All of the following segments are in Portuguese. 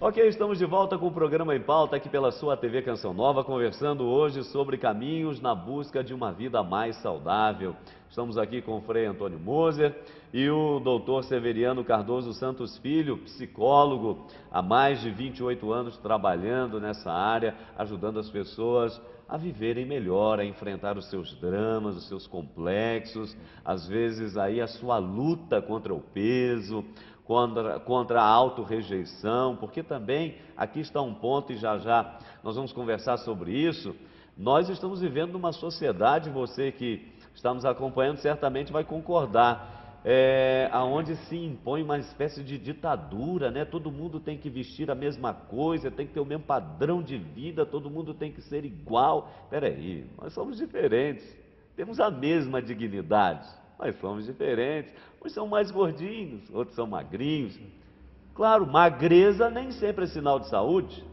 Ok, estamos de volta com o programa Em Pauta aqui pela sua TV Canção Nova, conversando hoje sobre caminhos na busca de uma vida mais saudável. Estamos aqui com o Frei Antônio Moser e o doutor Severiano Cardoso Santos Filho, psicólogo, há mais de 28 anos trabalhando nessa área, ajudando as pessoas a viverem melhor, a enfrentar os seus dramas, os seus complexos, às vezes aí a sua luta contra o peso, contra a autorrejeição, porque também aqui está um ponto e já já nós vamos conversar sobre isso. Nós estamos vivendo numa sociedade, você que está nos acompanhando certamente vai concordar, aonde se impõe uma espécie de ditadura, né? Todo mundo tem que vestir a mesma coisa, tem que ter o mesmo padrão de vida, todo mundo tem que ser igual. Espera aí, nós somos diferentes, temos a mesma dignidade. Nós somos diferentes, uns são mais gordinhos, outros são magrinhos. Claro, magreza nem sempre é sinal de saúde,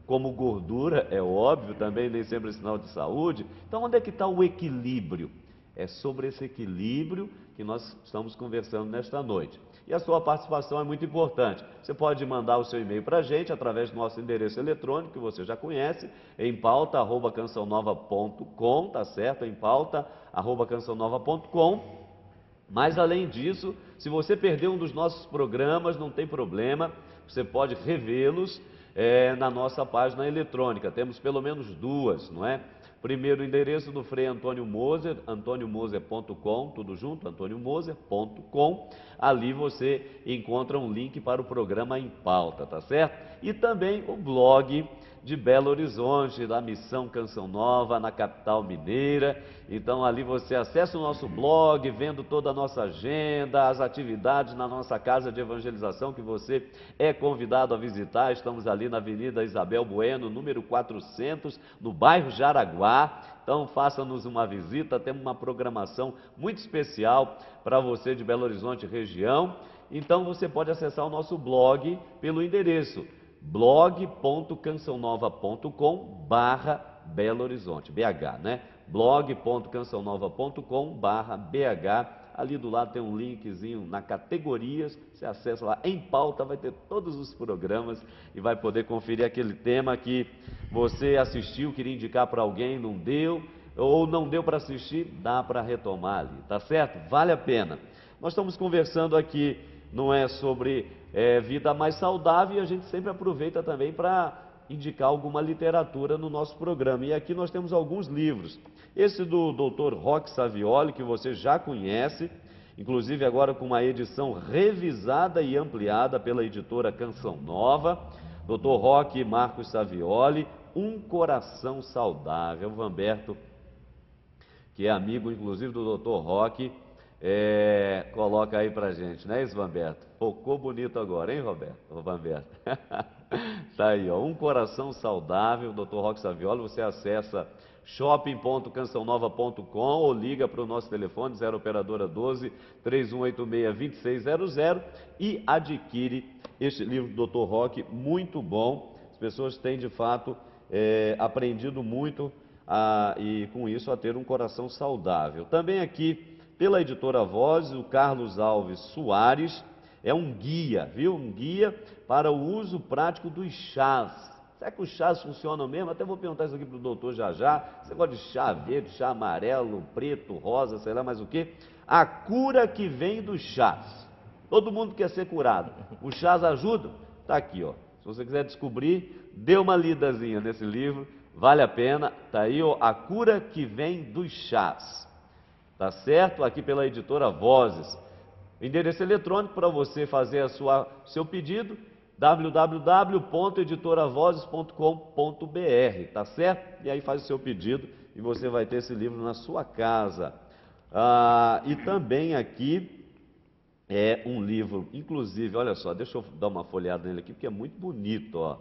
como gordura, é óbvio, também nem sempre é sinal de saúde. Então onde é que está o equilíbrio? É sobre esse equilíbrio que nós estamos conversando nesta noite. E a sua participação é muito importante. Você pode mandar o seu e-mail para a gente através do nosso endereço eletrônico, que você já conhece, empauta@cançãonova.com, tá certo? empauta@cançãonova.com. Mas além disso, se você perdeu um dos nossos programas, não tem problema, você pode revê-los na nossa página eletrônica. Temos pelo menos duas, não é? Primeiro, o endereço do Frei Antônio Moser, antoniomoser.com, tudo junto, antoniomoser.com. Ali você encontra um link para o programa Em Pauta, tá certo? E também o blog de Belo Horizonte, da Missão Canção Nova, na capital mineira. Então ali você acessa o nosso blog, vendo toda a nossa agenda, as atividades na nossa casa de evangelização que você é convidado a visitar. Estamos ali na Avenida Isabel Bueno, número 400, no bairro Jaraguá. Então faça-nos uma visita, temos uma programação muito especial para você de Belo Horizonte região. Então você pode acessar o nosso blog pelo endereço blog.cançãonova.com/Belo Horizonte, BH, né? blog.cançãonova.com/BH. Ali do lado tem um linkzinho na categorias, você acessa lá, Em Pauta, vai ter todos os programas e vai poder conferir aquele tema que você assistiu, queria indicar para alguém, não deu, ou não deu para assistir, dá para retomar ali, tá certo? Vale a pena. Nós estamos conversando aqui, não é sobre vida mais saudável, e a gente sempre aproveita também para indicar alguma literatura no nosso programa. E aqui nós temos alguns livros. Esse do Dr. Roque Savioli, que você já conhece, inclusive agora com uma edição revisada e ampliada pela editora Canção Nova. Dr. Roque Marcos Savioli, Um Coração Saudável. O Vanberto, que é amigo inclusive do Dr. Roque, coloca aí pra gente, não é isso, Vanberto? Ficou bonito agora, hein, Vanberto? Tá aí, ó, Um Coração Saudável, Dr. Roque Savioli. Você acessa shopping.cançãonova.com ou liga para o nosso telefone 0 operadora 12 3186 2600 e adquire este livro do Dr. Roque, muito bom. As pessoas têm de fato aprendido muito e com isso a ter um coração saudável. Também aqui pela editora Voz, o Carlos Alves Soares, é um guia, viu? Um guia para o uso prático dos chás. Será que os chás funcionam mesmo? Até vou perguntar isso aqui para o doutor já já. Você gosta de chá verde, chá amarelo, preto, rosa, sei lá mais o que? A cura que vem dos chás. Todo mundo quer ser curado. Os chás ajudam? Está aqui, ó. Se você quiser descobrir, dê uma lidazinha nesse livro, vale a pena. Está aí, ó, A Cura que Vem dos Chás. Tá certo? Aqui pela editora Vozes. Endereço eletrônico para você fazer seu pedido, www.editoravozes.com.br, tá certo? E aí faz o seu pedido e você vai ter esse livro na sua casa. E também aqui um livro, inclusive, olha só, deixa eu dar uma folheada nele aqui, porque é muito bonito, ó,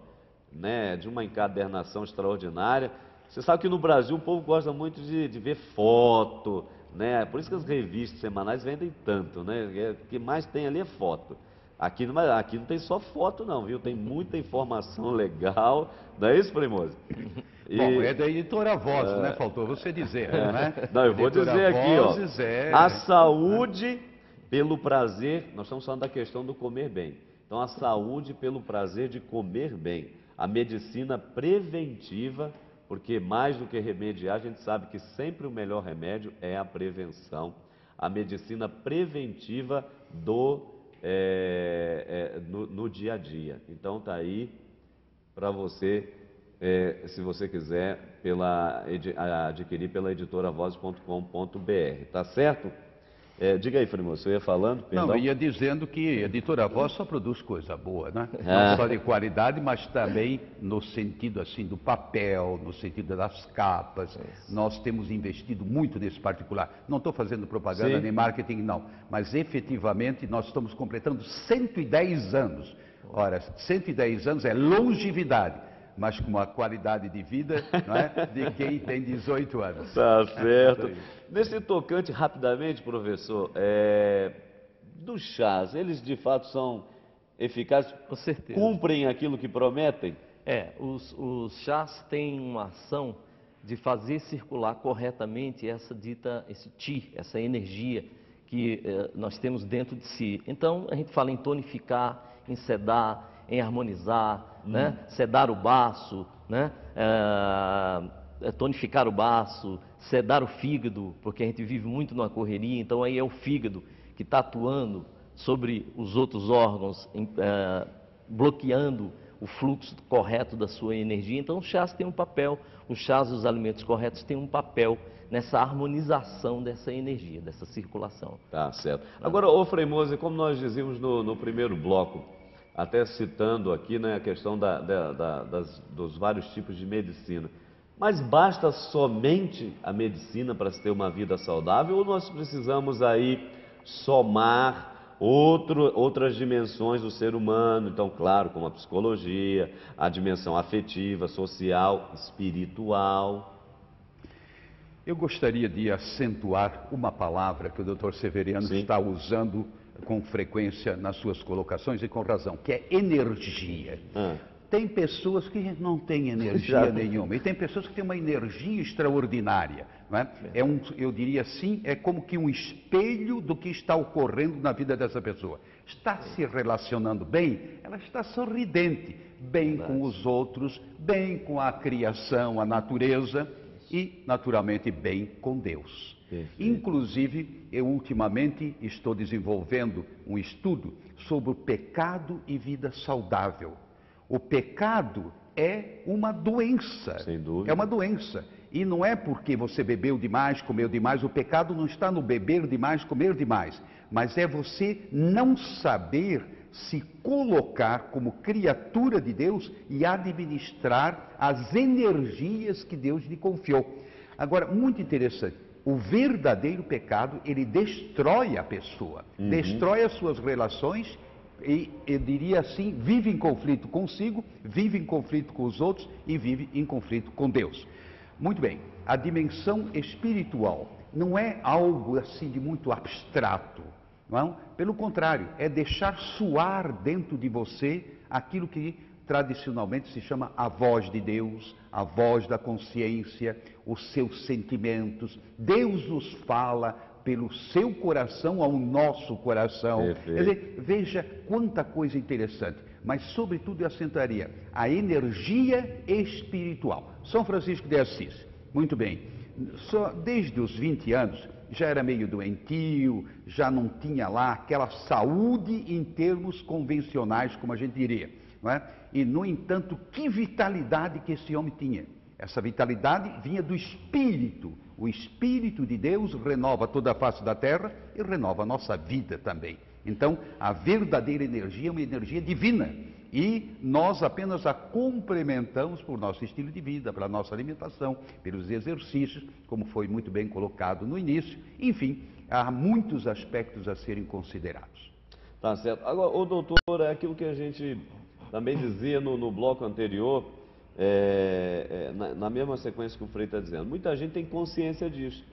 né? De uma encadernação extraordinária. Você sabe que no Brasil o povo gosta muito de ver foto, né? Por isso que as revistas semanais vendem tanto, né? O que mais tem ali é foto. Aqui não tem só foto não, viu? Tem muita informação legal, não é isso, Primoso? Bom, é da editora Vozes, né? Faltou você dizer, né? Não, eu vou dizer aqui, ó. A saúde pelo prazer, nós estamos falando da questão do comer bem. Então, a saúde pelo prazer de comer bem. A medicina preventiva, porque mais do que remediar, a gente sabe que sempre o melhor remédio é a prevenção. A medicina preventiva no dia a dia. Então, tá aí para você, se você quiser, adquirir pela editoravoz.com.br, tá certo? Diga aí, Frei Moço, você ia falando, perdão? Não, eu ia dizendo que a Editora Voz só produz coisa boa, né? Não só de qualidade, mas também no sentido assim do papel, no sentido das capas. Nós temos investido muito nesse particular. Não estou fazendo propaganda Sim. nem marketing, não. Mas efetivamente nós estamos completando 110 anos. Ora, 110 anos é longevidade, mas com uma qualidade de vida, não é, de quem tem 18 anos. Tá certo. Nesse tocante, rapidamente, professor, dos chás, eles de fato são eficazes? Com certeza. Cumprem aquilo que prometem? Os chás têm uma ação de fazer circular corretamente esse chi, essa energia que nós temos dentro de si. Então, a gente fala em tonificar, em sedar, em harmonizar, né? Sedar o baço, né? Tonificar o baço, sedar o fígado, porque a gente vive muito numa correria, então aí é o fígado que está atuando sobre os outros órgãos, bloqueando o fluxo correto da sua energia. Então os chás têm um papel, os chás e os alimentos corretos têm um papel nessa harmonização dessa energia, dessa circulação. Tá certo. Agora, ô Frei Moser, como nós dizíamos no primeiro bloco, até citando aqui, né, a questão dos vários tipos de medicina, mas basta somente a medicina para se ter uma vida saudável, ou nós precisamos aí somar outras dimensões do ser humano? Então, claro, como a psicologia, a dimensão afetiva, social, espiritual. Eu gostaria de acentuar uma palavra que o Dr. Severiano Sim. está usando com frequência nas suas colocações e com razão, que é energia. Tem pessoas que não têm energia nenhuma e tem pessoas que têm uma energia extraordinária, não é? Eu diria assim, é como que um espelho do que está ocorrendo na vida dessa pessoa. Está se relacionando bem, ela está sorridente, bem com os outros, bem com a criação, a natureza e, naturalmente, bem com Deus. Perfeito. Inclusive, eu ultimamente estou desenvolvendo um estudo sobre o pecado e vida saudável. O pecado é uma doença. Sem dúvida. É uma doença. E não é porque você bebeu demais, comeu demais. O pecado não está no beber demais, comer demais. Mas é você não saber se colocar como criatura de Deus e administrar as energias que Deus lhe confiou. Agora, muito interessante. O verdadeiro pecado, ele destrói a pessoa, destrói as suas relações e, eu diria assim, vive em conflito consigo, vive em conflito com os outros e vive em conflito com Deus. Muito bem, a dimensão espiritual não é algo assim de muito abstrato, não? Pelo contrário, é deixar soar dentro de você aquilo que tradicionalmente se chama a voz de Deus, a voz da consciência, os seus sentimentos. Deus nos fala pelo seu coração ao nosso coração. Perfeito. Quer dizer, veja quanta coisa interessante. Mas, sobretudo, eu assentaria a energia espiritual. São Francisco de Assis, muito bem, só desde os 20 anos, já era meio doentio, já não tinha lá aquela saúde em termos convencionais, como a gente diria, não é? E, no entanto, que vitalidade que esse homem tinha. Essa vitalidade vinha do Espírito. O Espírito de Deus renova toda a face da terra e renova a nossa vida também. Então, a verdadeira energia é uma energia divina. E nós apenas a complementamos por nosso estilo de vida, pela nossa alimentação, pelos exercícios, como foi muito bem colocado no início. Enfim, há muitos aspectos a serem considerados. Tá certo. Agora, ô doutor, é aquilo que a gente também dizia no bloco anterior, na mesma sequência que o Frei está dizendo. Muita gente tem consciência disso.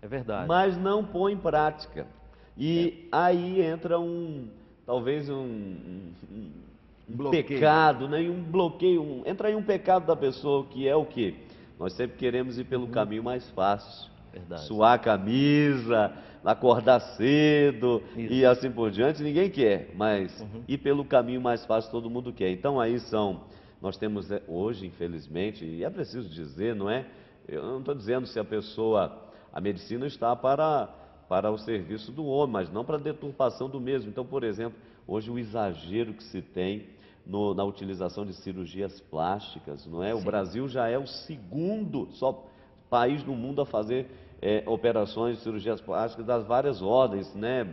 É verdade. Mas não põe em prática. E aí entra talvez um pecado, né? Um bloqueio, entra aí um pecado da pessoa, que é o quê? Nós sempre queremos ir pelo caminho mais fácil. Verdade. Suar a camisa, acordar cedo Isso. e assim por diante, ninguém quer, mas ir pelo caminho mais fácil todo mundo quer. Então aí nós temos hoje, infelizmente, e é preciso dizer, não é? Eu não estou dizendo se a medicina está para o serviço do homem, mas não para a deturpação do mesmo. Então, por exemplo, hoje o exagero que se tem na utilização de cirurgias plásticas, não é? O Sim. Brasil já é o segundo só país no mundo a fazer operações de cirurgias plásticas das várias ordens, né?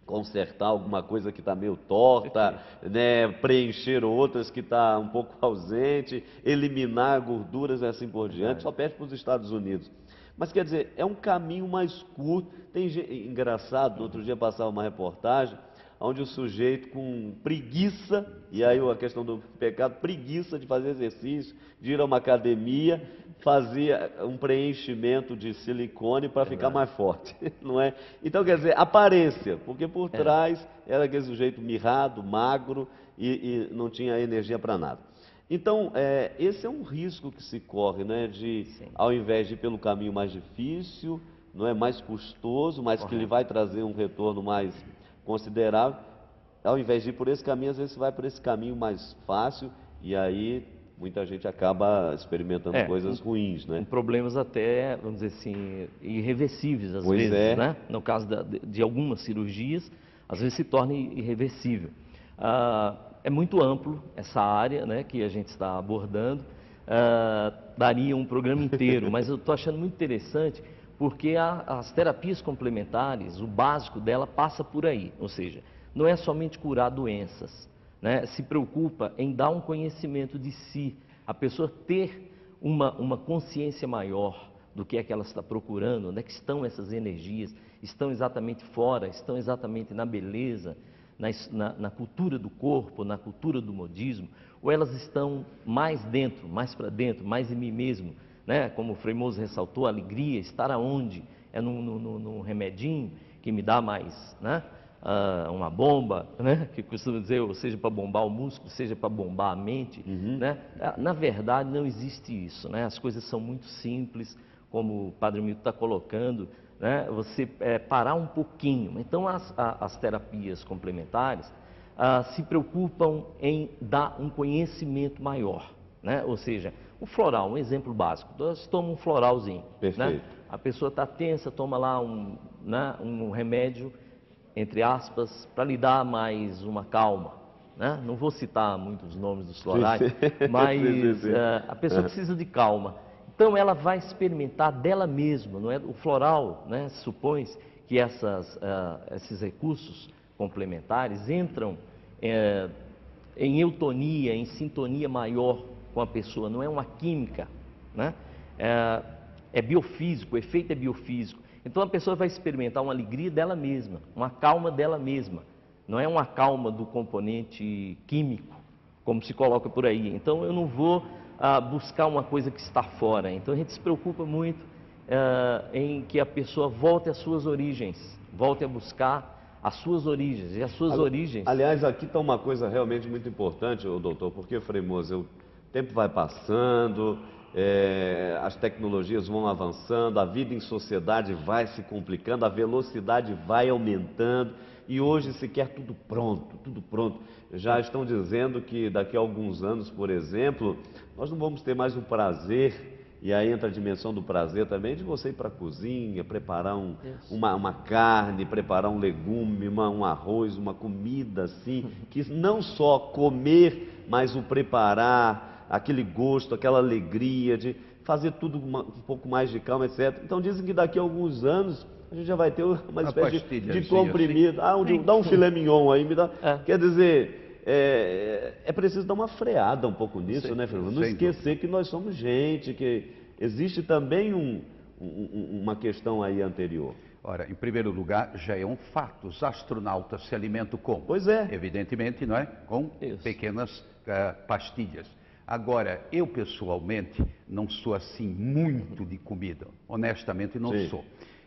Consertar alguma coisa que está meio torta, né? Preencher outras que está um pouco ausente, eliminar gorduras e assim por diante, só perde para os Estados Unidos. Mas quer dizer, é um caminho mais curto. Engraçado, no outro dia passava uma reportagem onde o sujeito com preguiça, e aí a questão do pecado, preguiça de fazer exercício, de ir a uma academia, fazia um preenchimento de silicone para ficar mais forte, não é? Então, quer dizer, aparência, porque por trás era aquele sujeito mirrado, magro e não tinha energia para nada. Então, esse é um risco que se corre, né? Ao invés de ir pelo caminho mais difícil, não é mais custoso, mas que lhe vai trazer um retorno mais considerável, ao invés de ir por esse caminho, às vezes você vai por esse caminho mais fácil e aí muita gente acaba experimentando coisas ruins, né? Com problemas até, vamos dizer assim, irreversíveis às Pois vezes, né? No caso de algumas cirurgias, às vezes se torna irreversível. É muito amplo essa área, né, que a gente está abordando, daria um programa inteiro, mas eu estou achando muito interessante porque as terapias complementares, o básico dela passa por aí, ou seja, não é somente curar doenças, né? Se preocupa em dar um conhecimento de si, a pessoa ter uma consciência maior do que é que ela está procurando, onde é que estão essas energias, estão exatamente fora, estão exatamente na beleza, na cultura do corpo, na cultura do modismo, ou elas estão mais dentro, mais para dentro, mais em mim mesmo, né? Como o Frei Moser ressaltou, a alegria, estar aonde? É num remedinho que me dá mais, né? Uma bomba, né? Que costuma dizer, ou seja para bombar o músculo, seja para bombar a mente, né? Na verdade não existe isso, né? As coisas são muito simples, como o Padre Milton está colocando, né? Você parar um pouquinho. Então as terapias complementares se preocupam em dar um conhecimento maior, né? Ou seja, o floral, um exemplo básico. Nós tomamos um floralzinho, né? A pessoa está tensa, toma lá um remédio, entre aspas, para lhe dar mais uma calma, né? Não vou citar muitos nomes dos florais, mas a pessoa precisa de calma. Então ela vai experimentar dela mesma, não é? O floral, né? Supõe que esses recursos complementares entram em eutonia, em sintonia maior com a pessoa, não é uma química, né? É biofísico, o efeito é biofísico. Então a pessoa vai experimentar uma alegria dela mesma, uma calma dela mesma, não é uma calma do componente químico, como se coloca por aí. Então eu não vou buscar uma coisa que está fora. Então a gente se preocupa muito em que a pessoa volte às suas origens, volte a buscar as suas origens. E as suas origens... Aliás, aqui está uma coisa realmente muito importante, doutor, porque, Frei Moser, o tempo vai passando, as tecnologias vão avançando, a vida em sociedade vai se complicando, a velocidade vai aumentando e hoje se quer tudo pronto, tudo pronto. Já estão dizendo que daqui a alguns anos, por exemplo, nós não vamos ter mais o prazer, e aí entra a dimensão do prazer também, de você ir para a cozinha, preparar uma carne, preparar um legume, um arroz, uma comida assim, que não só comer, mas o preparar, aquele gosto, aquela alegria de fazer tudo um pouco mais de calma, etc. Então dizem que daqui a alguns anos a gente já vai ter uma espécie de comprimido. Dá um filé mignon aí, me dá. Quer dizer, é preciso dar uma freada um pouco nisso, né, Fernando? Não esquecer que nós somos gente, que existe também uma questão aí anterior. Ora, em primeiro lugar, já é um fato. Os astronautas se alimentam como? Pois é. Evidentemente, não é? Com pequenas pastilhas. Agora, eu pessoalmente não sou assim muito de comida. Honestamente, não sou.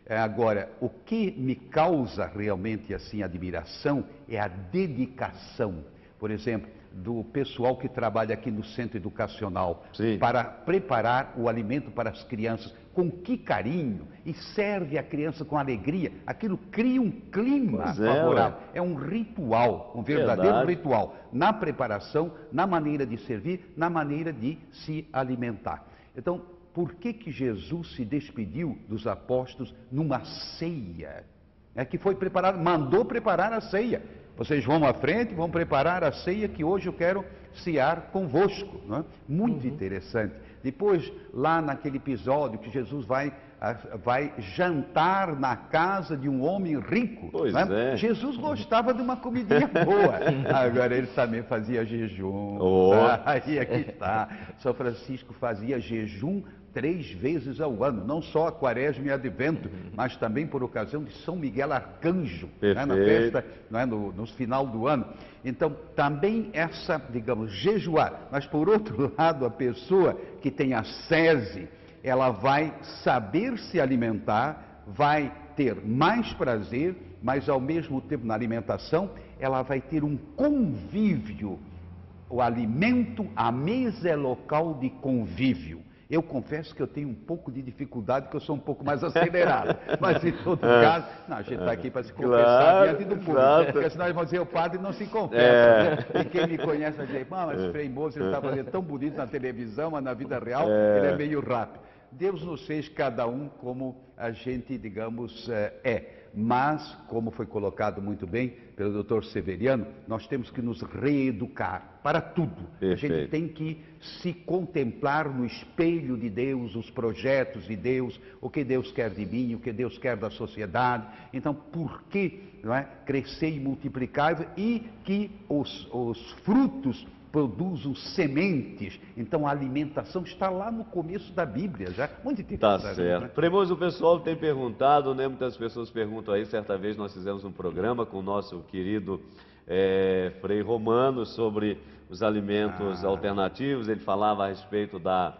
Agora, o que me causa realmente assim admiração é a dedicação. Por exemplo, do pessoal que trabalha aqui no centro educacional, Sim. para preparar o alimento para as crianças, com que carinho, e serve a criança com alegria, aquilo cria um clima Pois é, favorável. ué. É um ritual, um verdadeiro Verdade. ritual, na preparação, na maneira de servir, na maneira de se alimentar. Então, por que que Jesus se despediu dos apóstolos numa ceia? É que foi preparado, mandou preparar a ceia. Vocês vão à frente, vão preparar a ceia que hoje eu quero cear convosco. Não é? Muito interessante. Depois, lá naquele episódio que Jesus vai jantar na casa de um homem rico. Pois não é? é. Jesus gostava de uma comidinha boa. Agora, ele também fazia jejum. Oh. Aí é que está. São Francisco fazia jejum 3 vezes ao ano, não só a Quaresma e Advento, mas também por ocasião de São Miguel Arcanjo, né, na festa, né, no final do ano. Então, também essa, digamos, jejuar. Mas, por outro lado, a pessoa que tem a sese, ela vai saber se alimentar, vai ter mais prazer, mas, ao mesmo tempo, na alimentação, ela vai ter um convívio. O alimento, a mesa é local de convívio. Eu confesso que eu tenho um pouco de dificuldade, porque eu sou um pouco mais acelerado. Mas, em todo caso, não, a gente está aqui para se confessar diante do público. Exato. Porque senão eles vão dizer, o padre não se confessa. É. E quem me conhece vai dizer, mas Frei Moser está fazendo tão bonito na televisão, mas na vida real ele é meio rápido. Deus nos fez cada um como a gente, digamos, é. Mas, como foi colocado muito bem pelo Dr. Severiano, nós temos que nos reeducar para tudo. Perfeito. A gente tem que se contemplar no espelho de Deus, os projetos de Deus, o que Deus quer de mim, o que Deus quer da sociedade. Então, por que não é, crescer e multiplicar e que os frutos produzam sementes? Então a alimentação está lá no começo da Bíblia, já muito interessante. Tá certo. Né? Premoso, o pessoal tem perguntado, né? Muitas pessoas perguntam aí. Certa vez nós fizemos um programa com o nosso querido Frei Romano sobre os alimentos alternativos. Ele falava a respeito da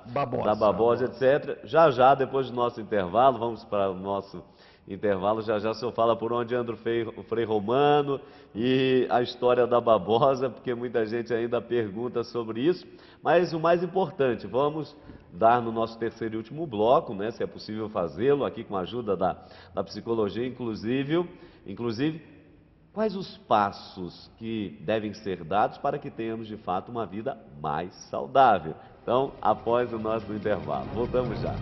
babosa, etc. Já, depois do nosso intervalo, vamos para o nosso intervalo. Já o senhor fala por onde anda o Frei Romano e a história da babosa, porque muita gente ainda pergunta sobre isso. Mas o mais importante, vamos dar no nosso terceiro e último bloco, né, se é possível fazê-lo, aqui com a ajuda da psicologia, inclusive, quais os passos que devem ser dados para que tenhamos de fato uma vida mais saudável. Então, após o nosso intervalo. Voltamos já.